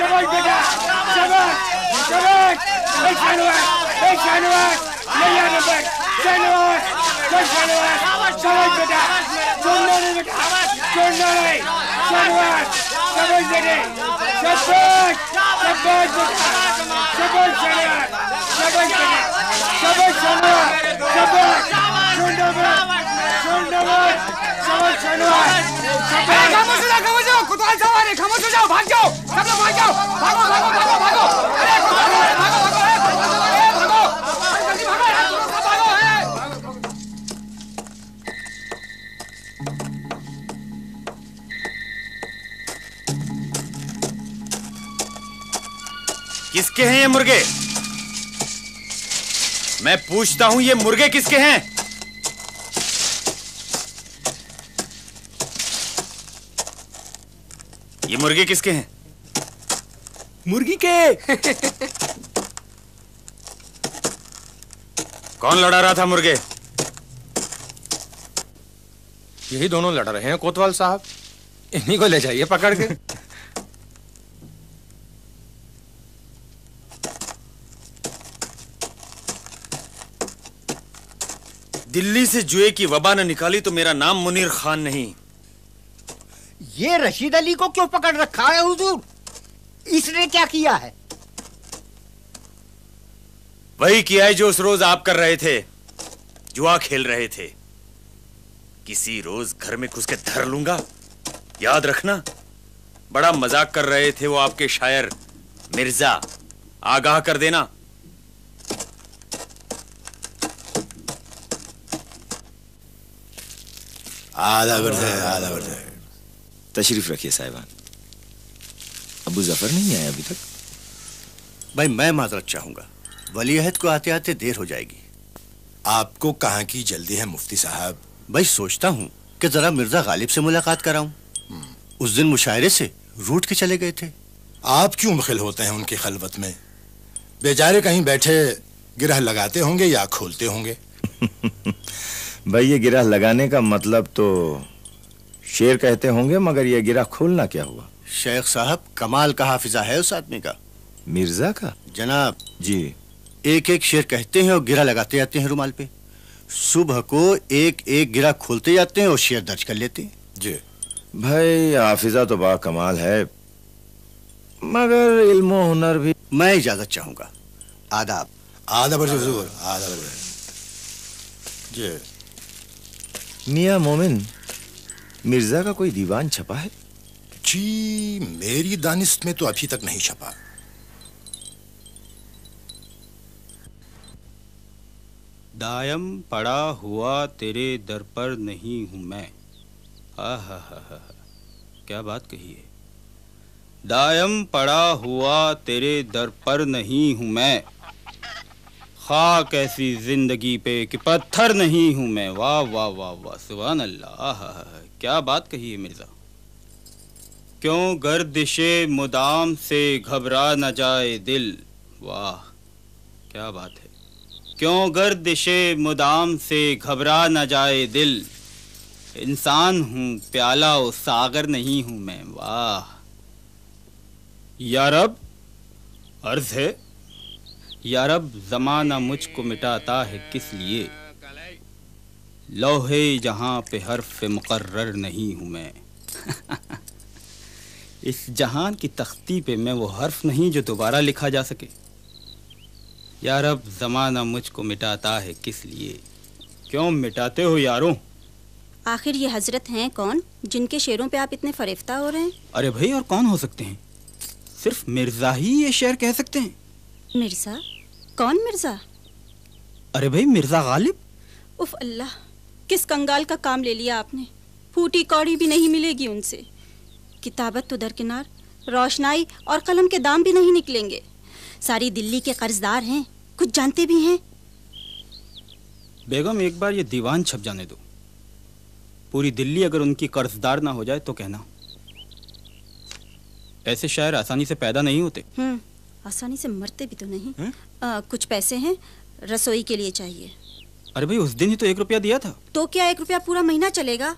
Şabaş beca! किसके हैं ये मुर्गे? मैं पूछता हूं ये मुर्गे किसके हैं? ये मुर्गे किसके हैं? मुर्गी के। कौन लड़ा रहा था मुर्गे? यही दोनों लड़ रहे हैं कोतवाल साहब, इन्हीं को ले जाइए पकड़ के। दिल्ली से जुए की वबा न निकाली तो मेरा नाम मुनीर खान नहीं। ये रशीद अली को क्यों पकड़ रखा है हुजूर? इसने क्या किया है? वही किया है जो उस रोज आप कर रहे थे, जुआ खेल रहे थे। किसी रोज घर में घुस के धर लूंगा, याद रखना। बड़ा मजाक कर रहे थे वो आपके शायर मिर्जा, आगाह कर देना। आधा बढ़ तशरीफ रखिए साहिबान। अबू जफर नहीं आया अभी तक? भाई मैं माजरत चाहूंगा, वली अहद को आते आते देर हो जाएगी। आपको कहाँ की जल्दी है मुफ्ती साहब? भाई सोचता हूँ कि जरा मिर्जा गालिब से मुलाकात कराऊं। उस दिन मुशायरे से रूठ के चले गए थे। आप क्यों मुखिल होते हैं उनकी खलवत में? बेचारे कहीं बैठे गिरह लगाते होंगे या खोलते होंगे। भाई ये गिरह लगाने का मतलब तो शेर कहते होंगे, मगर ये गिरह खोलना क्या हुआ? शेख साहब कमाल का हाफिजा है उस आदमी का। मिर्जा का? जनाब जी। एक एक शेर कहते हैं और गिरा लगाते जाते हैं रुमाल पे। सुबह को एक एक गिरा खोलते जाते हैं और शेर दर्ज कर लेते हैं। जी भाई हाफिजा तो बा कमाल है, मगर इल्मो हुनर भी। मैं इजाजत चाहूंगा। आदाब। आदाब हुजूर, आदाब। जी। मियां मोमिन, मिर्जा का कोई दीवान छपा है? जी मेरी दानिश में तो अभी तक नहीं छपा। दायम पड़ा हुआ तेरे दर पर नहीं हूं मैं। हा, क्या बात कही है। दायम पड़ा हुआ तेरे दर पर नहीं हूं मैं, खाक ऐसी जिंदगी पे कि पत्थर नहीं हूं मैं। वाह वाह वाह वाह, सुभान अल्लाह। क्या बात कही है मिर्जा। क्यों गर्दिशे मुदाम से घबरा न जाए दिल। वाह क्या बात है। क्यों गर्दिशे मुदाम से घबरा न जाए दिल, इंसान हूं प्याला ओ सागर नहीं हूं मैं। वाह या रब, अर्ज है या रब, जमाना मुझको मिटाता है किस लिए, लौहे जहां पे हर्फ मुकर्रर नहीं हूं मैं। इस जहान की तख्ती पे मैं वो हर्फ नहीं जो दोबारा लिखा जा सके। या रब, जमाना मुझको मिटाता है किस लिए, क्यों मिटाते हो यारों। आखिर ये हजरत हैं कौन जिनके शेरों पे आप इतने फरेफ्ता हो रहे हैं? अरे भाई और कौन हो सकते हैं, सिर्फ मिर्जा ही ये शेर कह सकते हैं। मिर्जा? कौन मिर्जा? अरे भाई मिर्जा गालिब। उफ अल्लाह, किस कंगाल का काम ले लिया आपने। फूटी कौड़ी भी नहीं मिलेगी उनसे। किताबत तो दरकिनार, रोशनाई और कलम के दाम भी नहीं निकलेंगे। सारी दिल्ली के कर्जदार हैं, कुछ जानते भी हैं। बेगम एक बार ये दीवान छप जाने दो, पूरी दिल्ली अगर उनकी कर्जदार ना हो जाए तो कहना। ऐसे शायर आसानी से पैदा नहीं होते। आसानी से मरते भी तो नहीं। कुछ पैसे हैं, रसोई के लिए चाहिए। अरे भाई उस दिन ही तो 1 रुपया दिया था। तो क्या 1 रुपया पूरा महीना चलेगा?